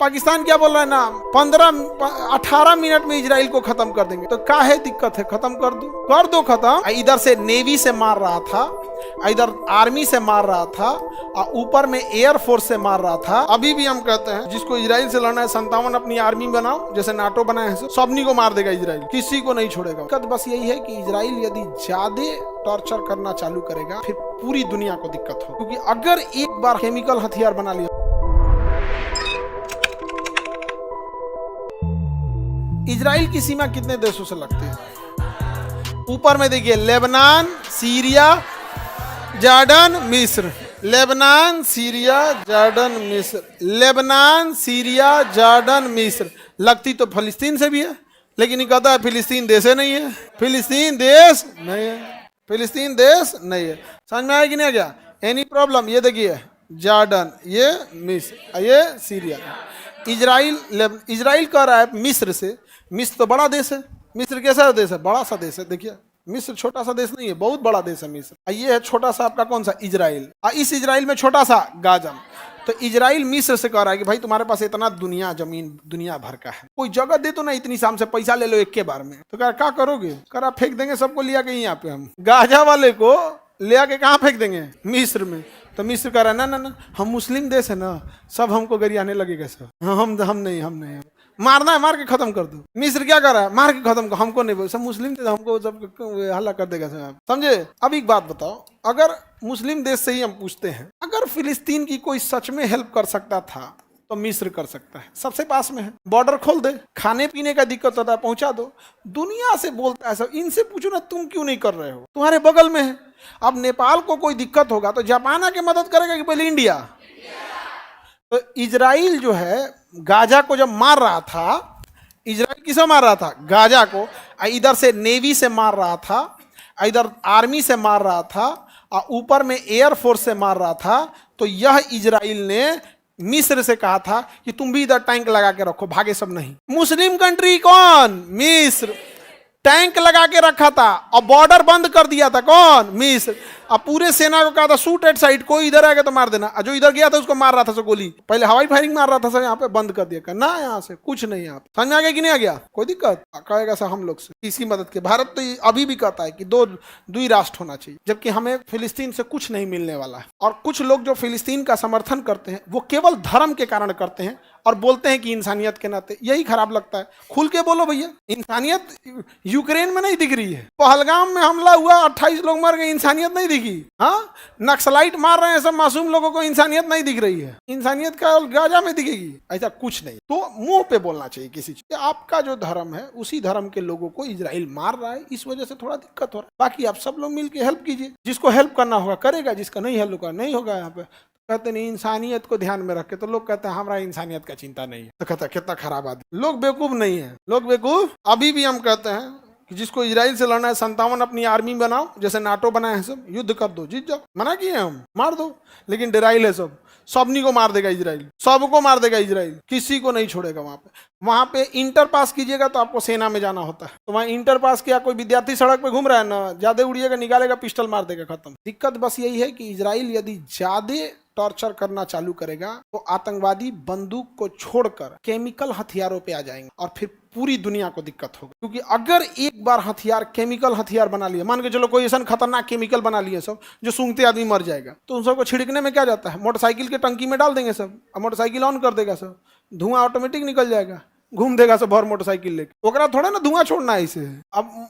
पाकिस्तान क्या बोल रहा है ना, 18 मिनट में इजराइल को खत्म कर देंगे। तो काहे दिक्कत है, खत्म कर दो खत्म। इधर से नेवी से मार रहा था, इधर आर्मी से मार रहा था, और ऊपर में एयरफोर्स से मार रहा था। अभी भी हम कहते हैं जिसको इजराइल से लड़ना है 57 अपनी आर्मी बनाओ, जैसे नाटो बनाए हैं, सबनी को मार देगा इजराइल, किसी को नहीं छोड़ेगा। दिक्कत बस यही है कि इजराइल यदि ज्यादा टॉर्चर करना चालू करेगा फिर पूरी दुनिया को दिक्कत हो, क्योंकि अगर एक बार केमिकल हथियार बना लिया। इजराइल की सीमा कितने देशों से लगती है? ऊपर में देखिए, लेबनान, सीरिया, जॉर्डन, मिस्र। लेबनान, सीरिया, जॉर्डन, मिस्र। लेबनान, सीरिया, जॉर्डन, मिस्र। लगती तो फिलिस्तीन से भी है, लेकिन ये कहता है फिलिस्तीन देश नहीं है। फिलिस्तीन देश नहीं है, फिलिस्तीन देश नहीं है। समझ में आया कि नहीं गया? Any problem? ये देखिए, जॉर्डन, ये मिस्र, ये सीरिया। इजराइल कह रहा है मिस्र से। मिस्र तो बड़ा देश है। मिस्र कैसा देश है? बड़ा सा देश है। देखिए, मिस्र छोटा सा देश नहीं है, बहुत बड़ा देश है मिस्र। ये है छोटा सा आपका कौन सा? इजराइल। इस इजराइल में छोटा सा गाजा। तो इजराइल मिस्र से कह रहा है कि भाई तुम्हारे पास इतना जमीन दुनिया भर का है, कोई जगह दे तो ना, इतनी शाम से पैसा ले लो एक के बार में। तो कह क्या करोगे? कह रहा फेंक देंगे सबको लिया के यहाँ पे, हम गाजा वाले को ले आके कहाँ फेंक देंगे? मिस्र में। तो मिस्र कह रहा है ना, हम मुस्लिम देश है ना, सब हमको गरियाने लगेगा सब। हम नहीं, मारना है मार के खत्म कर दो। मिस्र क्या कर रहा है? मार के खत्म कर, हमको नहीं, सब मुस्लिम थे, हमको सब हल्ला कर देगा सब। समझे? अब एक बात बताओ, अगर मुस्लिम देश से ही हम पूछते हैं, अगर फिलिस्तीन की कोई सच में हेल्प कर सकता था तो मिस्र कर सकता है, सबसे पास में है, बॉर्डर खोल दे, खाने पीने का दिक्कत होता है पहुंचा दो। दुनिया से बोलता है सब, इनसे पूछो ना तुम क्यों नहीं कर रहे हो, तुम्हारे बगल में है। अब नेपाल को कोई दिक्कत होगा तो जापान आके मदद करेगा कि पहले इंडिया? तो इजराइल जो है गाजा को जब मार रहा था, इजराइल किसे मार रहा था? गाजा को। इधर से नेवी से मार रहा था, इधर आर्मी से मार रहा था, और ऊपर में एयरफोर्स से मार रहा था। तो यह इजराइल ने मिस्र से कहा था कि तुम भी इधर टैंक लगा के रखो, भागे सब नहीं। मुस्लिम कंट्री कौन? मिस्र। टैंक लगा के रखा था और बॉर्डर बंद कर दिया था कौन? मिस्र। अब पूरे सेना को कहा था शूट एट साइड, कोई इधर आएगा तो मार देना। जो इधर गया था उसको मार रहा था सब गोली, पहले हवाई फायरिंग मार रहा था सब, यहाँ पे बंद कर दिया ना, यहाँ से कुछ नहीं। आप समझ में आ गया कि नहीं आ गया? कोई दिक्कत? कहेगा सर हम लोग से इसकी मदद के। भारत तो अभी भी कहता है कि दो ही राष्ट्र होना चाहिए, जबकि हमें फिलिस्तीन से कुछ नहीं मिलने वाला है। और कुछ लोग जो फिलिस्तीन का समर्थन करते हैं वो केवल धर्म के कारण करते हैं और बोलते हैं कि इंसानियत के नाते। यही खराब लगता है। खुल के बोलो भैया, इंसानियत यूक्रेन में नहीं दिख रही है। पहलगाम में हमला हुआ, 28 लोग मर गए, इंसानियत नहीं दिखी? हाँ, नक्सलाइट मार रहे हैं सब मासूम लोगों को, इंसानियत नहीं दिख रही है? इंसानियत का गाजा में दिखेगी? ऐसा कुछ नहीं। तो मुंह पे बोलना चाहिए किसी चीज। आपका जो धर्म है उसी धर्म के लोगों को इजराइल मार रहा है, इस वजह से थोड़ा दिक्कत हो रहा है। बाकी आप सब लोग मिलकर हेल्प कीजिए, जिसको हेल्प करना होगा करेगा, जिसका नहीं हेल्प होगा नहीं होगा। यहाँ पे कहते नहीं इंसानियत को ध्यान में रखे, तो लोग कहते हैं हमारा इंसानियत का चिंता नहीं है। तो कहता है कितना खराब आदमी। लोग बेवकूफ नहीं है, लोग बेवकूफ। अभी भी हम कहते हैं कि जिसको इजराइल से लड़ना है 57 अपनी आर्मी बनाओ, जैसे नाटो बनाए हैं सब, युद्ध कर दो, जीत जाओ। मना किए हम, मार दो, लेकिन डराइल है सब, सबनी को मार देगा इजराइल, सबको मार देगा इजराइल, किसी को नहीं छोड़ेगा। वहां पे इंटर पास कीजिएगा तो आपको सेना में जाना होता है। तो वहां इंटर पास किया, कोई विद्यार्थी सड़क पे घूम रहा है ना, ज्यादा उड़िएगा, निकालेगा पिस्टल, मार देगा, खत्म। दिक्कत बस यही है कि इजराइल यदि ज्यादा टॉर्चर करना चालू करेगा तो आतंकवादी बंदूक को छोड़कर केमिकल हथियारों पे आ जाएंगे और फिर पूरी दुनिया को दिक्कत होगी। क्योंकि अगर एक बार केमिकल हथियार बना लिया, मान के चलो कोई ऐसा खतरनाक केमिकल बना लिए सब जो सूंघते आदमी मर जाएगा, तो उन सबको छिड़कने में क्या जाता है? मोटरसाइकिल के टंकी में डाल देंगे सब, और मोटरसाइकिल ऑन कर देगा सब, धुआं ऑटोमेटिक निकल जाएगा, घूम देगा सब भर मोटरसाइकिल लेके। ओकरा थोड़ा ना धुआं छोड़ना है इसे। अब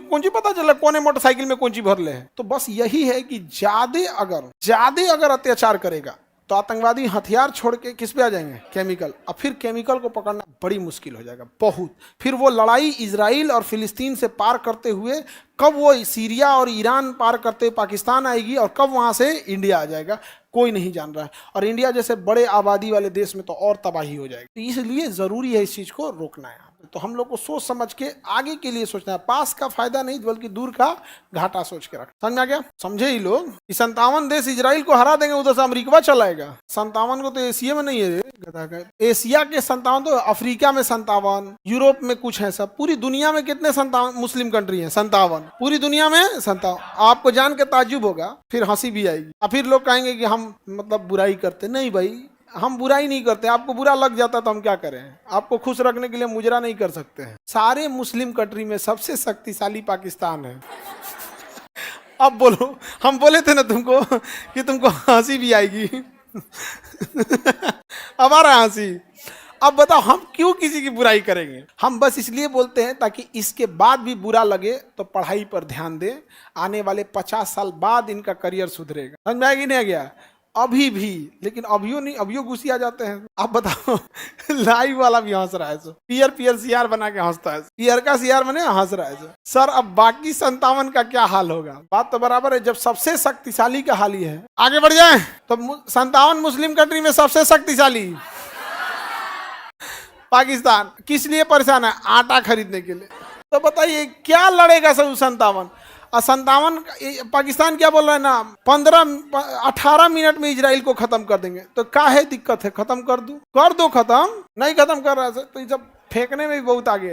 कौन ची पता चला कौन मोटरसाइकिल में कौन ची भर ले है? तो बस यही है कि ज्यादा अगर अत्याचार करेगा तो आतंकवादी हथियार छोड़ के किस पे आ जाएंगे? केमिकल। और फिर केमिकल को पकड़ना बड़ी मुश्किल हो जाएगा, बहुत। फिर वो लड़ाई इजराइल और फिलिस्तीन से पार करते हुए कब वो सीरिया और ईरान पार करते पाकिस्तान आएगी और कब वहां से इंडिया आ जाएगा, कोई नहीं जान रहा है। और इंडिया जैसे बड़े आबादी वाले देश में तो और तबाही हो जाएगी। तो इसलिए जरूरी है इस चीज को रोकना है। तो हम लोग को सोच समझ के आगे के लिए सोचना है, पास का फायदा नहीं बल्कि दूर का घाटा सोच के रखना। समझ में आ गया? समझे ही लोग? 57 देश इजराइल को हरा देंगे, उधर से अमेरिका चलाएगा। 57 को तो एशिया में नहीं है, एशिया के 57 तो अफ्रीका में 57, यूरोप में कुछ है सब। पूरी दुनिया में कितने 57 मुस्लिम कंट्री है? 57। पूरी दुनिया में 57। आपको जान के ताज्जुब होगा, फिर हंसी भी आएगी और फिर लोग कहेंगे कि हम मतलब बुराई करते नहीं। भाई हम बुराई नहीं करते, आपको बुरा लग जाता तो हम क्या करें, आपको खुश रखने के लिए मुजरा नहीं कर सकते हैं। सारे मुस्लिम कंट्री में सबसे शक्तिशाली पाकिस्तान है। अब बोलो, हम बोले थे ना तुमको कि तुमको हंसी भी आएगी। अब आ रहा है हंसी। अब बताओ हम क्यों किसी की बुराई करेंगे, हम बस इसलिए बोलते हैं ताकि इसके बाद भी बुरा लगे तो पढ़ाई पर ध्यान दें, आने वाले 50 साल बाद इनका करियर सुधरेगा। समझ में आएगी नहीं आ गया? अभी भी, लेकिन अभियो नहीं, अभियो गुस्सी आ जाते हैं। आप बताओ, लाइव वाला भी हंस रहा है, सो पियर पियर सीआर बना के हंसता है, पियर का सीआर बने हंस रहा है सर। अब बाकी 57 का क्या हाल होगा? बात तो बराबर है, जब सबसे शक्तिशाली का हाल ही है। आगे बढ़ जाए तो 57 मुस्लिम कंट्री में सबसे शक्तिशाली पाकिस्तान। किस लिए परेशान है? आटा खरीदने के लिए। तो बताइए क्या लड़ेगा सब 57? और 57 पाकिस्तान क्या बोल रहा है ना, 18 मिनट में इजराइल को खत्म कर देंगे। तो क्या है दिक्कत है, खत्म कर दो खत्म। नहीं खत्म कर रहा है तो ये सब फेंकने में भी बहुत आगे है।